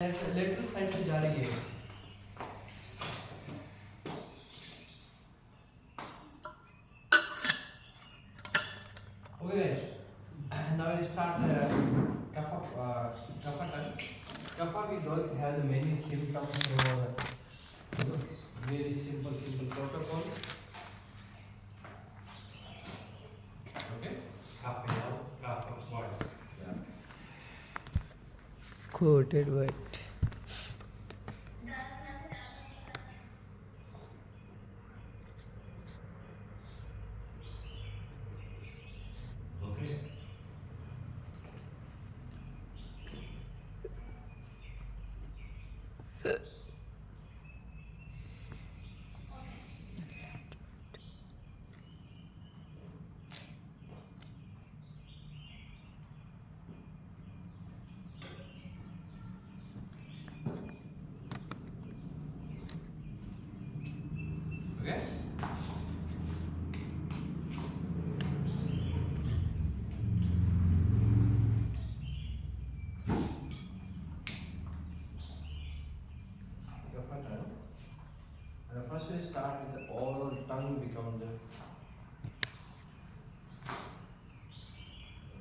Lateral side से जा रही है. Okay guys, now we'll start kapha tongue. Kapha we don't have many symptoms, so very simple protocol. Okay. Kapha L, kapha white. Yeah. Coated white. Okay. Okay. Kapha tongue. And first we'll start with the oral tongue become the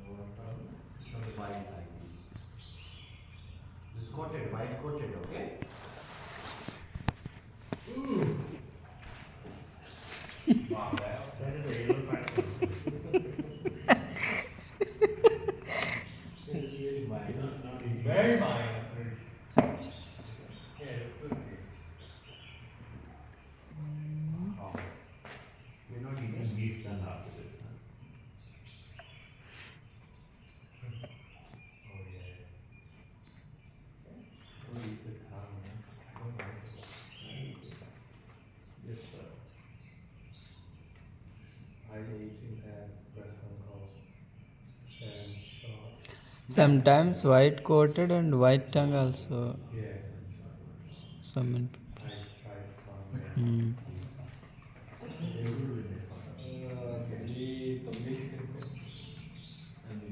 oral tongue become the white like this. This coated, white coated, okay? Wow, that is a yellow pattern. It is very minor. Not eating. Very minor. Yeah, absolutely. Oh. We're not You eating. can beef them after this, huh? Oh yeah. Oh, eat the tongue, man. I don't like it. Yes, sir. I eating that restaurant called Sam Shaw. Sometimes white coated and white tongue also. Yeah. Some. I tried from there. Hmm. They were really fun. Tumbi. And the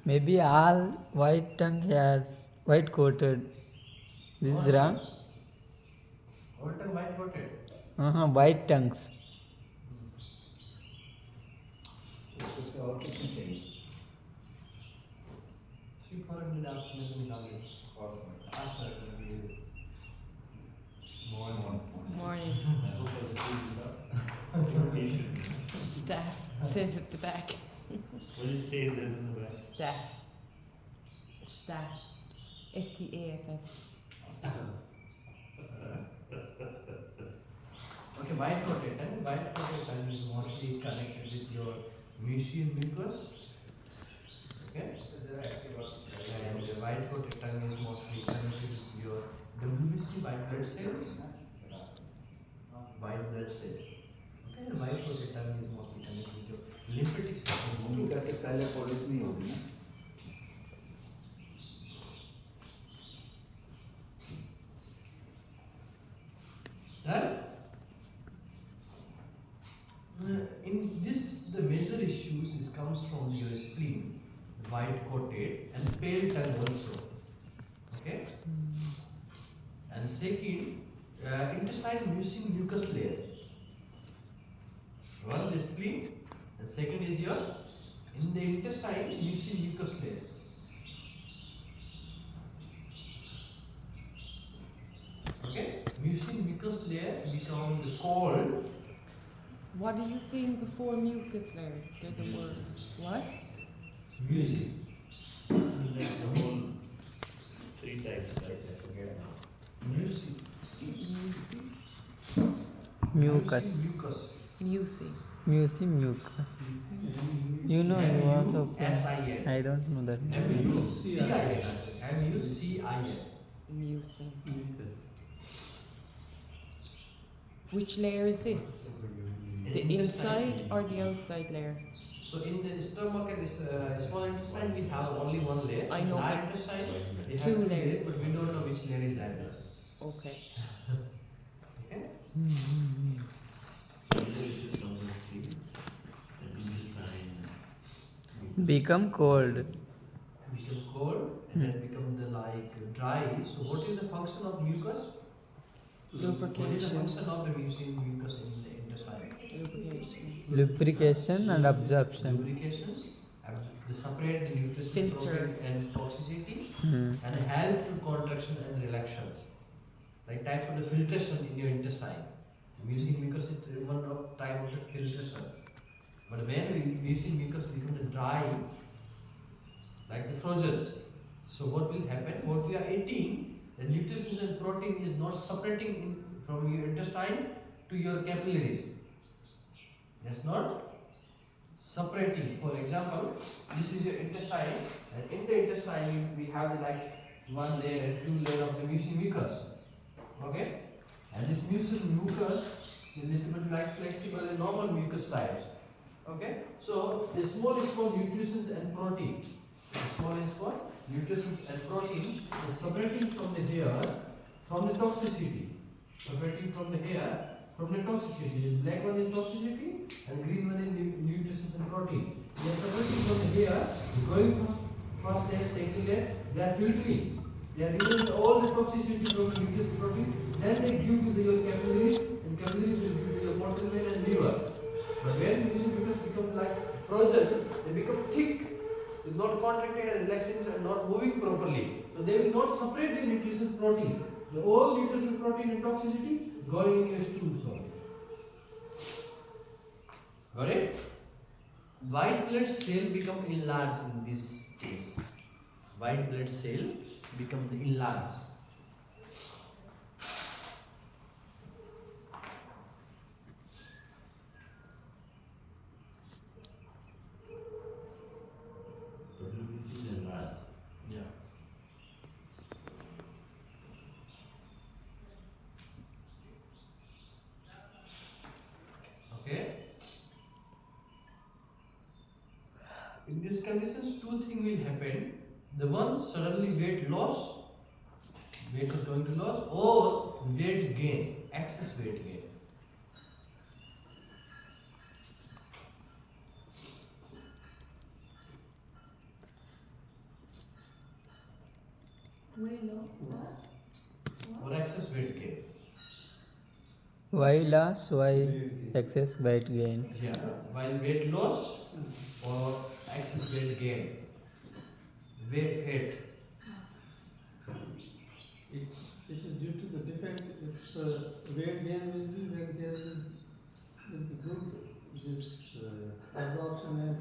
Maybe all white tongue has white coated. This is wrong. Old tongue white coated. White tongues. उससे और कितनी चाहिए? 3-4 minute आप में से निकाल लो. और 5 minute लगे. morning. Morning. I hope I screwed this up. Irritation. Staff says at the back. What did it say this in the back? Staff. Staff. STAFF. Okay, white coated tongue. White coated tongue is mostly connected with your mucial mucus. Okay. And the white coated tongue is mostly connected with your WBC, white blood cells. White blood cells. Okay. And white coated tongue is mostly connected with your lymphatic system. कैसे पहले polish नहीं होगी ना Done? In this, the major issues is comes from your spleen, white coated and pale tongue also. Okay. And second, intestine mucin mucus layer. One the spleen, and second is your in the intestine mucin mucus layer. Okay, mucin mucus layer become the cold. What are you saying before mucus layer? There's a word. What? Mucin. There's a whole 3 types right there. Forget now. Mucin. Mucus. Mucus. Muci. Mucus. You know you also. M-U-S-I-N. I don't know that. M-U-C-I-N. M-U-C-I-N. Muci. Which layer is this? The inside or the outside layer? So in the stomach and small intestine we have only one layer. I know, Large but intestine we have 2 two layers. but we don't know which layer is larger. Okay. Okay. So either it should come with 3 and intestine Become cold. become cold and then become the like dry. So what is the function of mucus? What is the Lubrication. function of the mucus in the intestine? Lubrication. Lubrication and absorption. Lubrications, they separate the nutrition, Filter. protein and toxicity Hmm. and help to contraction and relaxation. Like types of the filtration in your intestine. Mucin mucus is one of type of the filtration. But when mucin mucus becomes dry, like the frozen, so what will happen? What we are eating, the nutrition and protein is not separating from your intestine to your capillaries. That's not separating. For example, this is your intestine, and in the intestine we have like one layer and two layer of the mucin mucus. Okay, and this mucin mucus is little bit like flexible and normal mucus types. Okay, so the small nutrients and protein, the small nutrients and protein is separating from the hair from the toxicity, separating from the hair from the toxicity. This black one is toxicity and green one is nutrients and protein. They are separating from the hair, going first layer, second layer. They are filtering. They are removing all the toxicity from the nutrients and protein. Then they give to your capillaries, and capillaries will give to your portal vein and liver. But when mucin mucus becomes like frozen, they become thick. It's not contracted and relaxing and not moving properly. So they will not separate the nutrition protein. The all nutrition protein and toxicity going in your stools only. Got it? White blood cell become enlarged in this case. White blood cell become enlarged. WBC is enlarged. Yeah. Okay. In these conditions, two things will happen. The one, suddenly weight loss, weight is going to loss, or weight gain, excess weight gain. Or excess weight gain. Why loss? Why excess weight gain? Yeah. While weight loss or excess weight gain. Weight fat. It is due to the defect if weight gain will be when there will be good this absorption and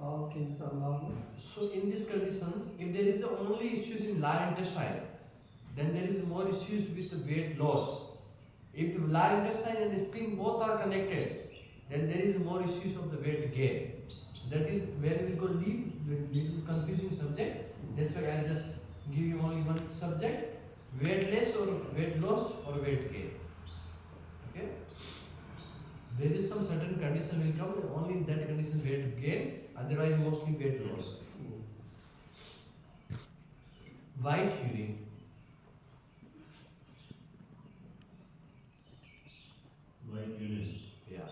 all things are normal. So in these conditions, if there is only issues in large intestine, then there is more issues with the weight loss. If the large intestine and spleen both are connected, then there is more issues of the weight gain. So that is where we go deep with little confusing subject. That's why I'll just give you only one subject: weight less or weight loss or weight gain. Okay. There is some certain condition will come, only in that condition weight gain, otherwise mostly weight loss. White urine. White urine. Yeah.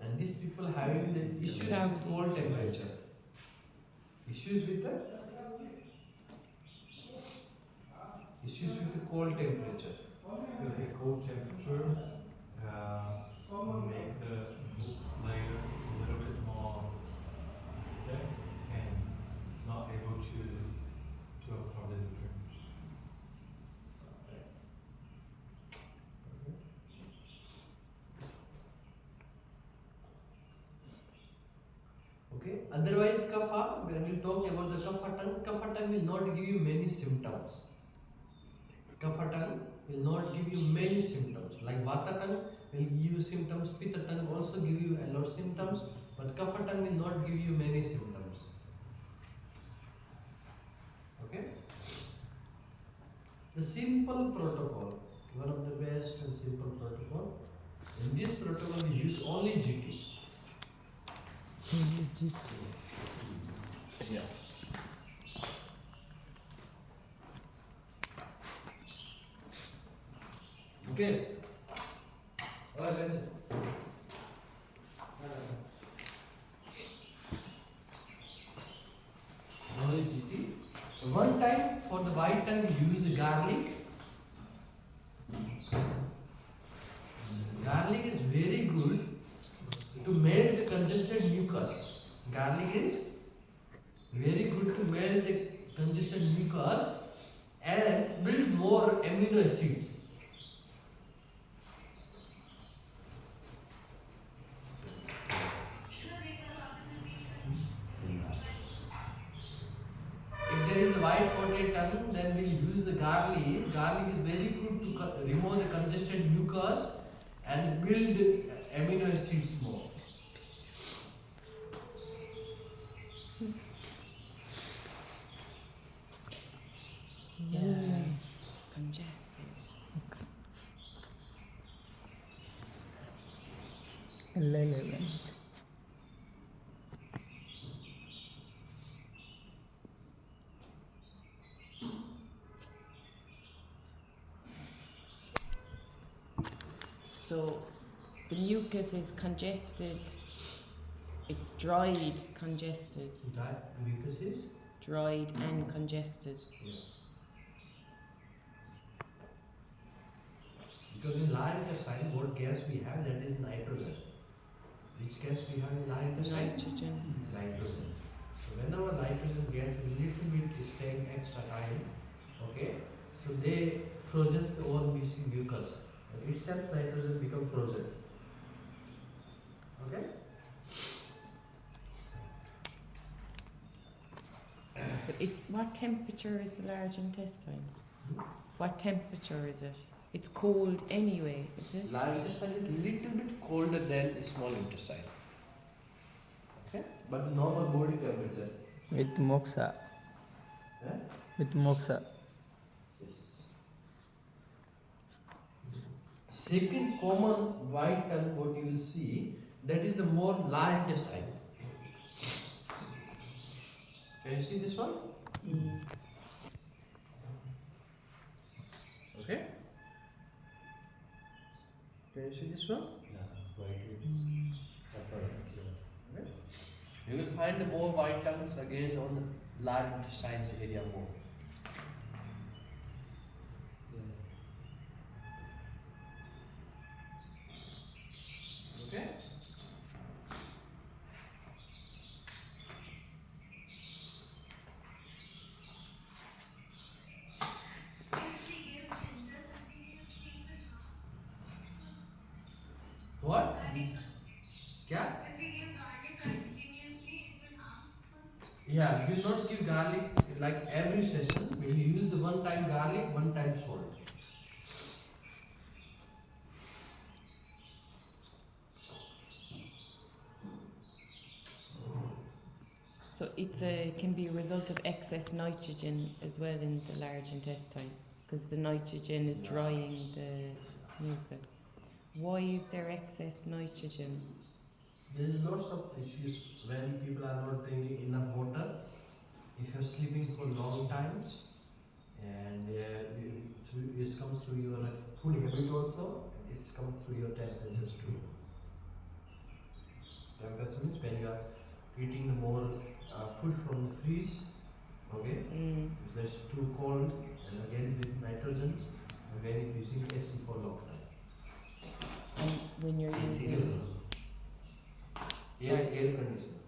And these people having the issues with Cloudy. cold temperature. Issues with the cold temperature. With the cold temperature, make the books layer a little bit more thick, and it's not able to absorb the nutrients. Okay. Otherwise, kapha, when you talk about the kapha tongue will not give you many symptoms. Kapha tongue will not give you many symptoms. Like vata tongue will give you symptoms, pitta tongue also give you a lot of symptoms, but kapha tongue will not give you many symptoms. Okay? The simple protocol, one of the best and simple protocol. In this protocol we use only GT. Yeah. Okay. tongue, we use the garlic. Garlic is very good to melt the congested mucus. Garlic is very good to melt the congested mucus and build more amino acids. If there is a white coated tongue, then we'll use the garlic. Garlic is very good to remove the congested mucus and build amino acids more. Yeah. Congested. L11. So the mucus is congested. It's dried, congested. Mucus is? Dried and congested. Yeah. Because in large intestine, what gas we have, that is nitrogen. Which gas we have in large intestine? Nitrogen. Nitrogen. So whenever nitrogen gas is little bit staying extra time, okay, so they frozen the all missing mucus. And itself nitrogen become frozen. Okay? But what temperature is the large intestine? What temperature is it? It's cold anyway, is it? Large intestine is little bit colder than small intestine. Okay? But the normal body temperature. With moxa. Yeah? With moxa. Yes. Second common white tongue, what you will see, that is the more large intestine. Can you see this one? Mm. Okay. Can you see this one? Yeah, right. Mm. Okay. You will find the more white tongues again on the large intestines area more. Okay. What? क्या? Yeah, we will not give garlic like every session. We will use the one time garlic, one time salt. So can be a result of excess nitrogen as well in the large intestine, because the nitrogen is drying the mucus. Why is there excess nitrogen? There is lots of issues when people are not drinking enough water. If you're sleeping for long times, and it comes through your food habit also, it's come through your temperatures too. Temperature means when you are eating more food from the fridge, okay, if that's too cold, and again with nitrogens, and when you're using AC for long time. And when you're AC using is air conditioner.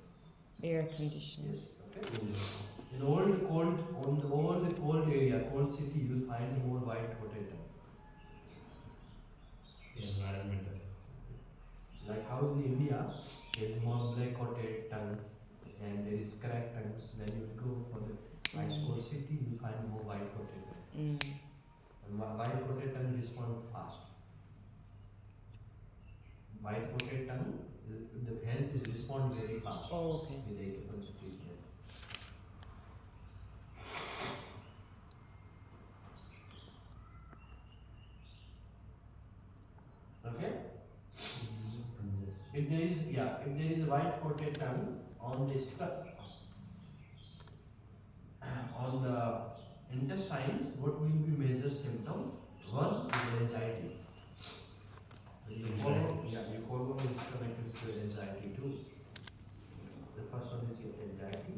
air conditioning. Yes, okay. In all the cold area, cold city, you will find more white potato. The environment affects it. Like how in India, there is more black coated tongues and there is cracked tongues. When you go for the ice cold city, you will find more white potato. And white coated tongue respond fast. White coated tongue, the health is respond very fast. Oh, okay. With the acupuncture treatment. Okay? If there is a white coated tongue on the on the intestines, what will be major symptom? One is anxiety. You follow is connected to anxiety too. The first one is your anxiety.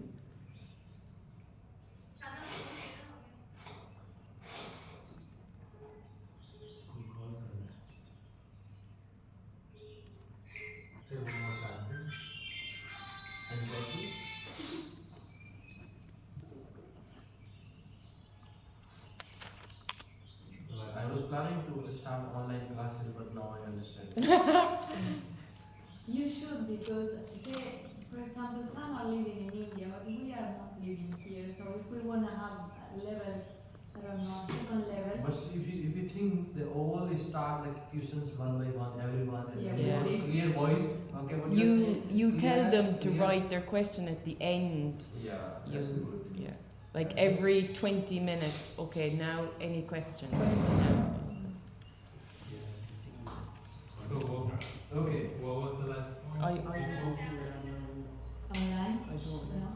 Anxiety. The last I was planning to start online classes, but now I understand. You should, because they, for example, some are living in India, but we are not living here. So if we want to have a level, I don't know, second level. But if you think they all start like questions one by one, everyone, and Yeah. everyone Yeah. clear voice. Okay, what You tell Clear, them to clear. write their question at the end. Yeah, that's You- good. Yeah. Like Yeah, just- every 20 minutes. Okay, now any questions? Now. Yeah, teaching is. So, okay. What was the last point? I Online? I don't know.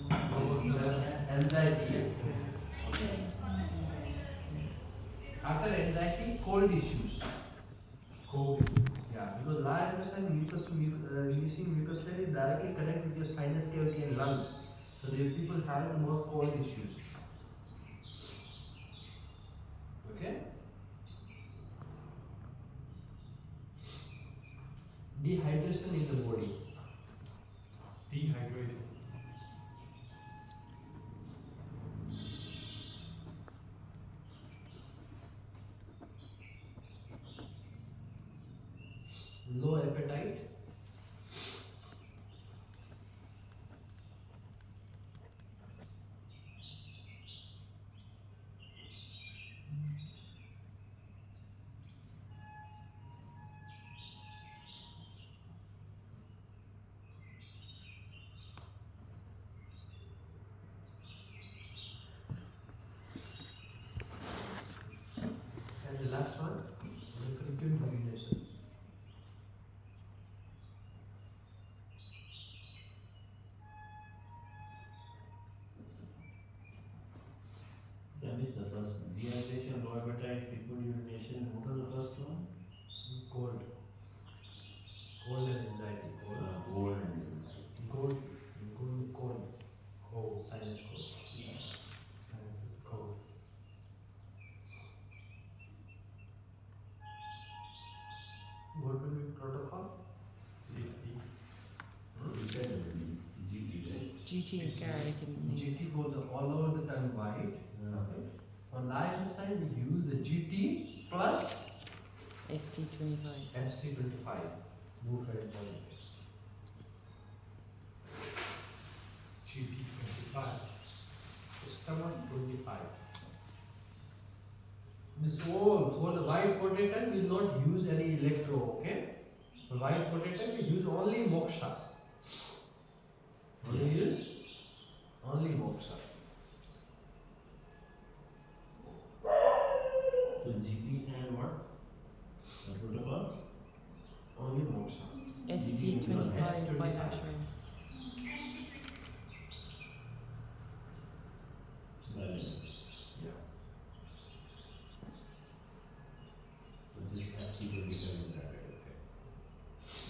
What was the last? Anxiety. Okay. After anxiety, cold issues. Cold. Yeah, because larynx and releasing mucus layer is directly connected with your sinus cavity and lungs. So there are people having more cold issues. Okay? Dehydration in the body. Dehydrated. Low appetite. And the last one, the frequent urination. So I missed the first one. Dehydration, low appetite, frequent urination. What was the first one? Cold. Cold and anxiety. Cold. Cold and anxiety. Cold. Cold. Cold. Sinus cold. Sinus is cold. What will be protocol? GT. You said GT, right? GT and garlic and GT for the all over the tongue white. Okay. For line side we use the GT plus ST25. ST25. Move head body. GT 25. Stomach 25. This all for the white coated tongue we will not use any electro, okay? For white coated tongue we use only moksha. Only use only moksha. So GT and what? The protocol? Only moksha. ST25 bilateral. Valiant. Yeah. So just ST25 is rapid, okay.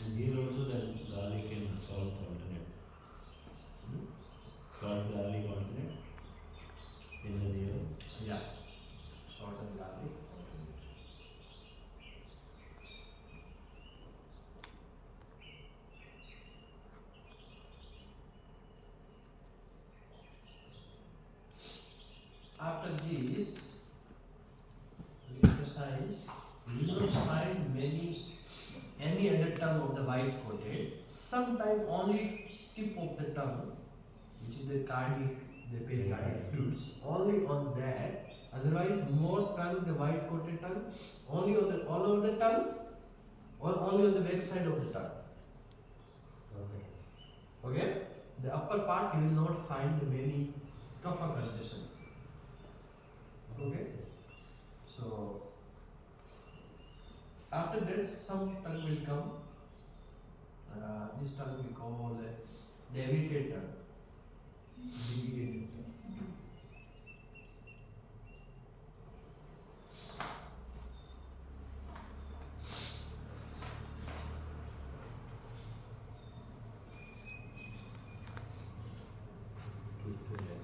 And here also then garlic and salt alternate. Salt, garlic alternate in the near. Yeah. Salt and garlic. After this, the exercise, you will not find any other tongue of the white coated. Sometimes only tip of the tongue, which is the cardiac, the pericardial fluids, only on that. Otherwise, more tongue, the white coated tongue, only on the all over the tongue, or only on the back side of the tongue. Okay. Okay? The upper part you will not find many kapha congestions. Okay? So, after that, some tongue will come. This tongue we call the deviated tongue. Deviated tongue. Twisted leg.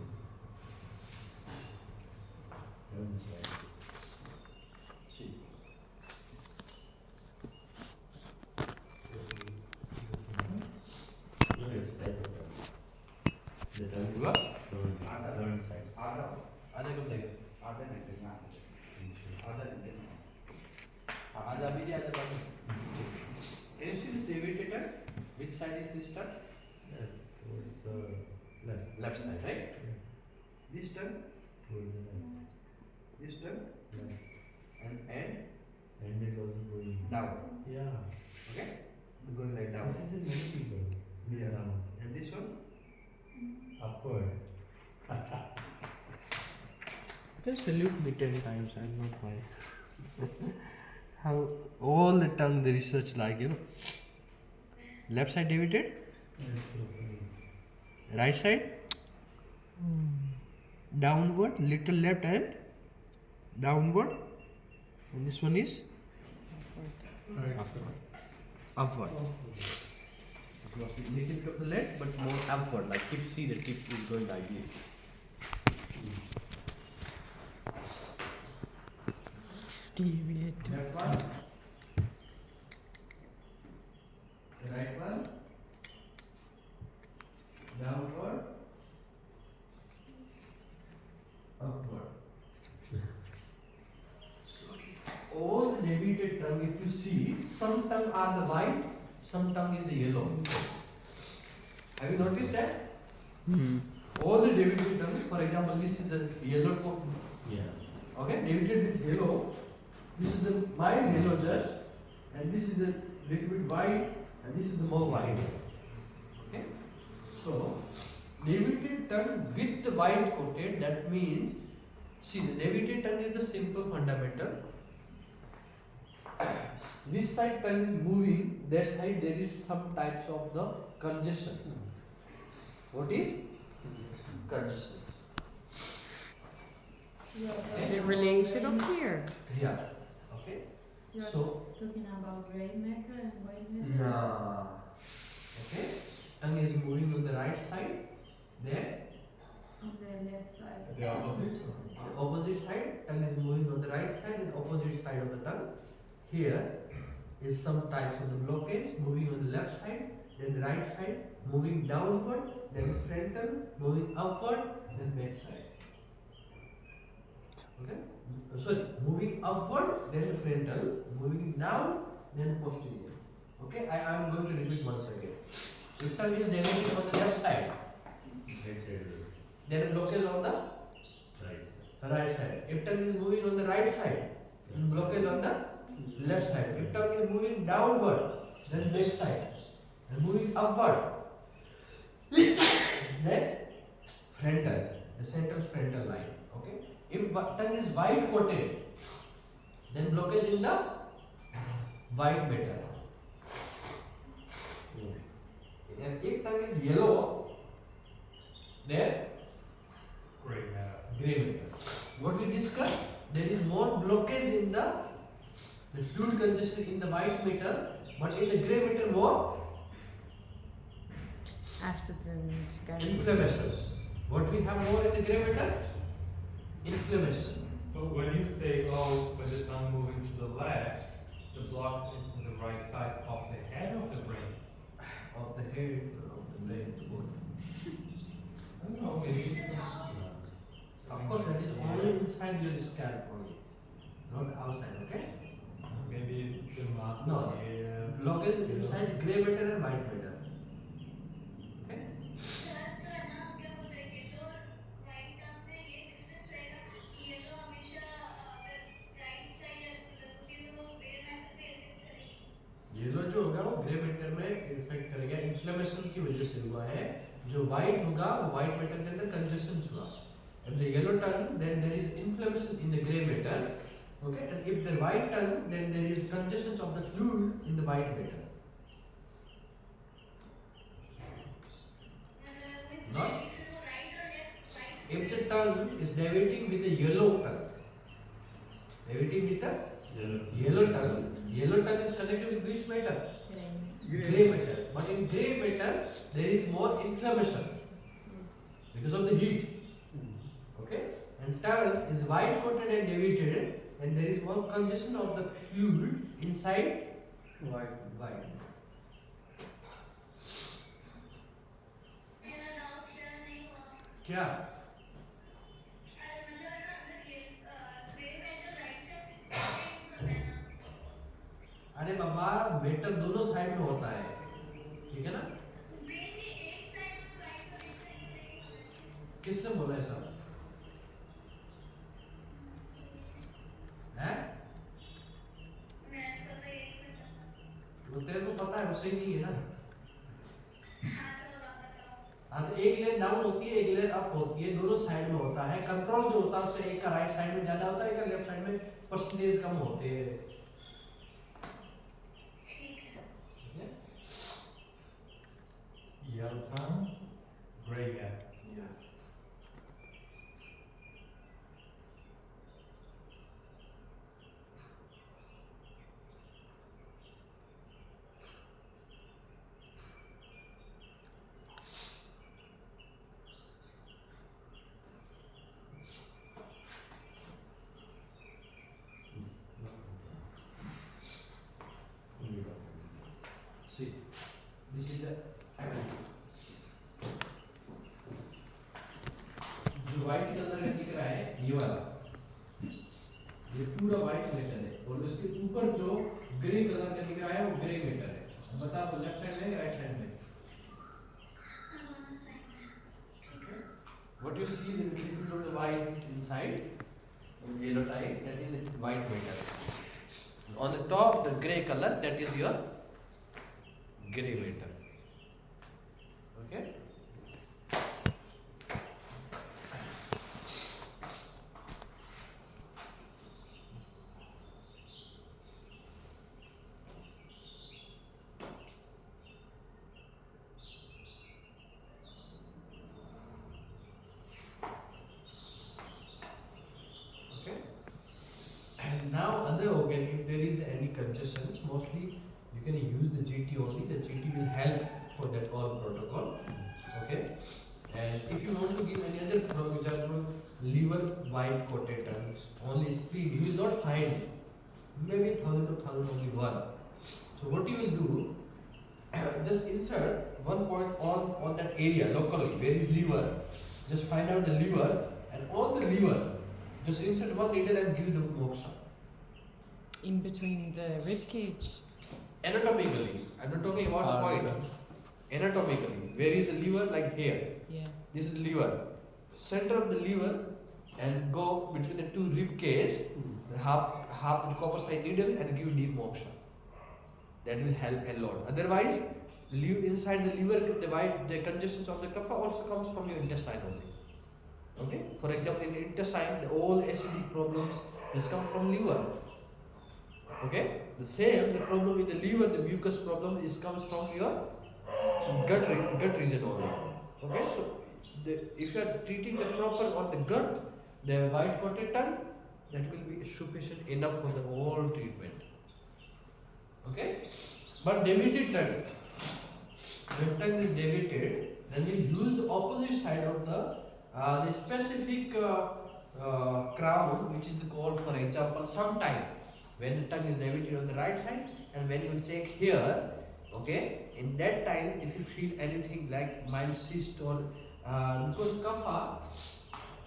Turn side. See. No, it's type of The tongue is What? third side. आधा कब देगा? आधा घंटे में आधा घंटे में आधा अभी दे आधा बाद में. Can you see this deviated tongue? Which side is this tongue? Towards the left. Left side, right? Yeah. This tongue, Towards the left. this tongue, Left. and And is also going down. Yeah. Okay? Going like down. This is in many people. This Yeah. down. And this one? Upward. Just salute me 10 times, I'm not why. How all the tongue the research like, you know. Left side deviated, That's so funny. right side downward, little left hand downward, and this one is upward. Upward. Little bit of the left, but more upward. Like tip, see the tip is going like this. Deviate. Left one, right one, downward, upward. So all the deviated tongue, if you see, some tongue are the white, some tongue is the yellow. Have you noticed that? Hmm. All the deviated tongue, for example, this is the yellow tone. Yeah. Okay, deviated with yellow. This is the mild yellow just, and this is the little bit white, and this is the more white. Okay, so deviated tongue with the white coated, that means, see, the deviated tongue is the simple fundamental. This side tongue is moving, that side there is some types of the congestion. What is congestion? Is it related up here? Yeah. Okay. You're So. talking about gray matter and white matter? Yeah. Okay. Tongue is moving on the right side. Then On the left side. The opposite. the opposite side. Tongue is moving on the right side and opposite side of the tongue. Here is some types of the blockage moving on the left side, then the right side moving downward, then frontal moving upward, then back side. Okay. Sorry, moving upward, then frontal, moving down, then posterior. Okay, I am going to repeat once again. If tongue is deviated on the left side, Right side. then blockage on the Right side. right side. If tongue is moving on the right side, then blockage on the left side. If tongue is moving downward, then back side. And moving upward, then frontal side, the central frontal line. Okay. If tongue is white coated, then blockage in the white matter. And if tongue is yellow, then Great matter. gray matter. What we discussed, there is more blockage in the fluid congestion in the white matter, but in the gray matter more Acids and gases. inflammations. What we have more in the gray matter? Inflammation. But when you say, oh, when the tongue moving to the left, the block is on the right side of the head of the brain. Of the head, of the brain, both. I don't know, maybe it's not. Of course, that is only inside your scalp only, not outside. Okay. Maybe the muscle No. here. Blockage inside gray matter and white matter. Okay. Yellow जो होगा वो grey matter में effect करेगा, inflammation की वजह से हुआ है. जो व्हाइट होगा वो व्हाइट मैटर के अंदर कंजेशन हुआ. If the yellow tongue, then there is inflammation in the gray matter. Okay, and if the white tongue, then there is congestion of the fluid in the white matter. Not. If the tongue is deviating with the yellow tongue, deviating with the yellow tongue is connected with which matter? Gray matter. But in gray matter, there is more inflammation because of the heat. Okay? And tongue is white coated and deviated, and there is more congestion of the fluid inside white. क्या अरे बाबा waiter दोनों side में होता है, ठीक है ना? किसने बोला ऐसा है? वो तेरे को पता है, वो सही नहीं है ना? हाँ तो एक लेयर डाउन होती है, एक लेयर अप होती है, दोनों साइड में होता है। कंट्रोल जो होता है उससे एक का राइट साइड में ज्यादा होता है, एक का लेफ्ट साइड में परसेंटेज कम होते हैं। Yellow tongue, gray gap. See, this is the जो व्हाइट कलर में दिख रहा है ये वाला, ये पूरा व्हाइट मैटर है, और उसके ऊपर जो ग्रे कलर का दिख रहा है वो ग्रे मैटर है। बता तो लेफ्ट साइड में राइट साइड में? What you see in the little of the white inside, yellow type, that is the white matter. On the top, the grey color, that is your grey matter. Okay? Now other organ, if there is any congestions, mostly you can use the GT only. The GT will help for that all protocol. Okay. And if you want to give any other, for example, liver white coated tongues, only spleen, you will not find maybe 1000 to 1000 only one. So what you will do, just insert one point on that area locally where is liver. Just find out the liver, and on the liver, just insert one needle and give the moksha. In between the rib cage. Anatomically, I'm not talking about the point. Anatomically, where is the liver? Like here. Yeah. This is the liver. Center of the liver and go between the two rib cage, half the copper side needle and give deep moksha. That will help a lot. Otherwise, inside the liver, the congestion of the kapha also comes from your intestine only. Okay? For example, in the intestine, all acidic problems just come from liver. Okay? The same, the problem with the liver, the mucus problem comes from your gut region only. Okay? So, if you are treating the proper on the gut, the white coated tongue, that will be sufficient enough for the whole treatment. Okay? But deviated tongue, when tongue is deviated, then we use the opposite side of the specific crown, which is called, for example, sometime when the tongue is deviated on the right side, and when you check here, okay, in that time, if you feel anything like mild cyst or because kapha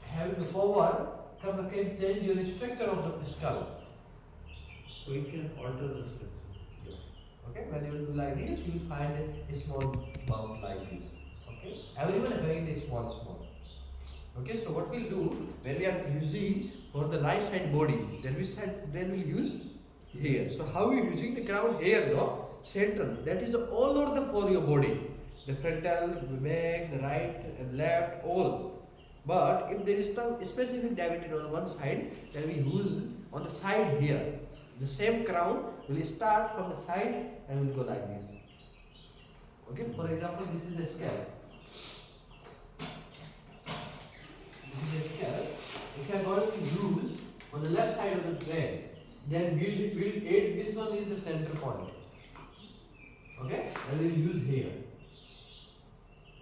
having the power, kapha can change your structure of the skull. We can alter the structure. Yeah. Okay, when you will do like this, you will find a small bump like this. Okay, everyone having a small. Okay, so what we'll do when we are using for the right side body, then we'll use here. So how we using the crown here, no? Central. That is all over the for your body. The frontal, the back, the right and left, all. But if there is some specific diabetes on one side, then we use on the side here. The same crown will start from the side and will go like this. Okay, for example, this is the scalp. This is the scalp. If you are going to use on the left side of the brain, then we'll aid this one is the center point. Okay, and we'll use here.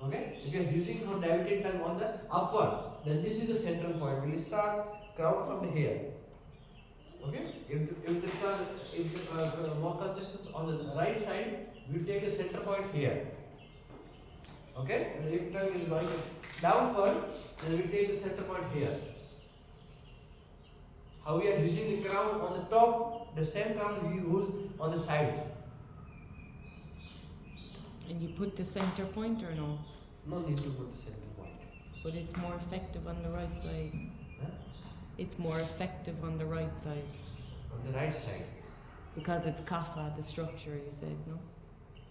Okay, if you are using for diabetic tongue on the upward, then this is the central point. We'll start crown from here. Okay, if the more congestion on the right side, we'll take a center point here. Okay? And the leaf tongue is going downward, then we take the center point here. How we are using the crown on the top, the same crown we use on the sides. And you put the center point or no? No need to put the center point. But it's more effective on the right side. Huh? It's more effective on the right side. On the right side. Because it's kapha, the structure you said, no?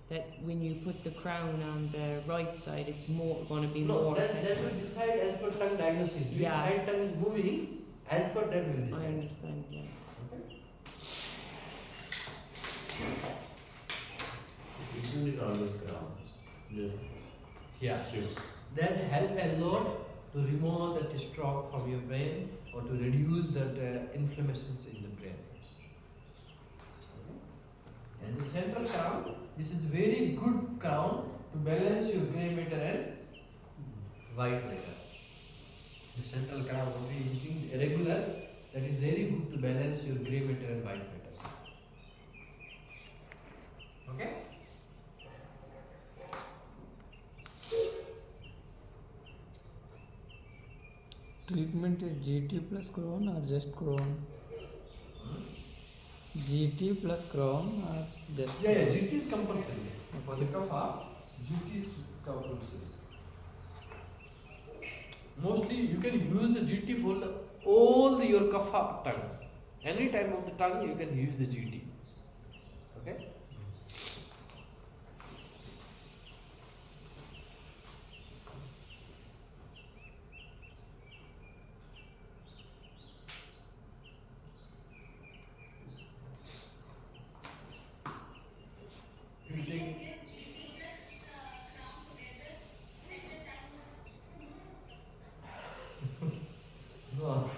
That when you put the crown on the right side, it's more going to be No, more that effective. will decide as per tongue diagnosis. Which Yeah. side tongue is moving, as per that will I decide. understand, yeah. Okay? Isn't it always ground? Just Yeah. shifts. That help a lot to remove that stroke from your brain or to reduce that inflammations in the brain. Okay? And the central crown, this is very good crown to balance your grey matter and white matter. The central crown, what we are using irregular, that is very good to balance your grey matter and white matter. Okay? Treatment is GT plus crown or just crown? GT plus crown or just Yeah, GT is compulsory. For the kapha, GT is compulsory. Mostly you can use the GT for all your kapha tongue. Any time of the tongue you can use the GT. Okay? You take no.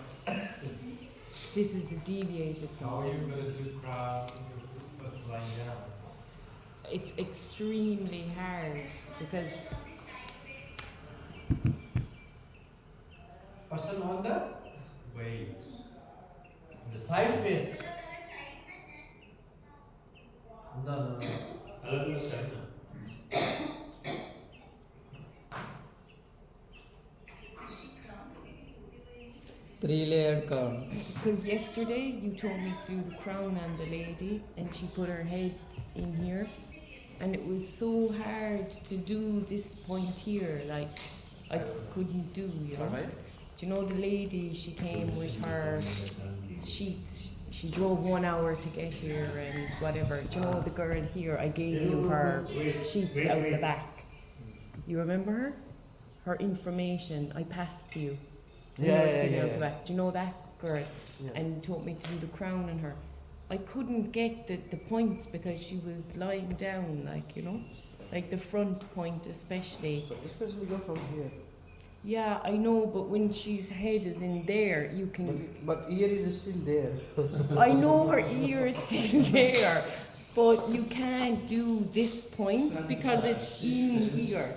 This is the deviated How are one. you going to do crown if you're first lying down? It's extremely hard because Person on the Just wait. side face. No. Along with China. 3-layered crown. because yesterday you told me to do the crown on the lady and she put her head in here and it was so hard to do this point here, like I couldn't do, you know. Alright. Do you know the lady, she came with her sheets, she drove 1 hour to get here and whatever. Do you know the girl here, I gave you her sheets out the back. You remember her? Her information I passed to you. The nursing out the back. Do you know that girl? Yeah. And told me to do the crown on her. I couldn't get the points because she was lying down, like, you know, like the front point especially. So especially go from here. Yeah, I know, but when she's head is in there, you can. But ear is still there. I know her ear is still there, but you can't do this point because it's in here.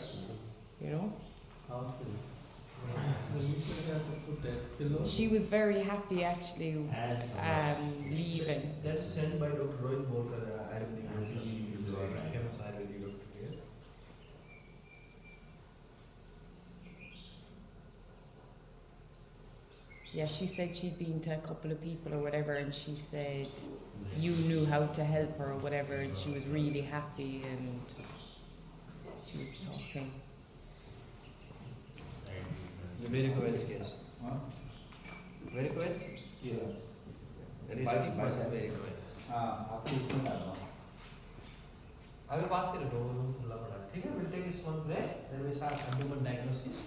You know. You should have to put that below. She was very happy actually, leaving. That is sent by Dr. Rohit Borkar, Ayurvedic doctor. He is a famous Ayurvedic doctor here. Yeah, she said she'd been to a couple of people or whatever, and she said you knew how to help her or whatever, and she was really happy and she was talking. The varicose case. Huh? Varicose? Yeah. That is By- deep by muscle that. varicose. आपको इसमें डालना I will pass it over. ठीक है, we'll take this one break. Then we start human diagnosis.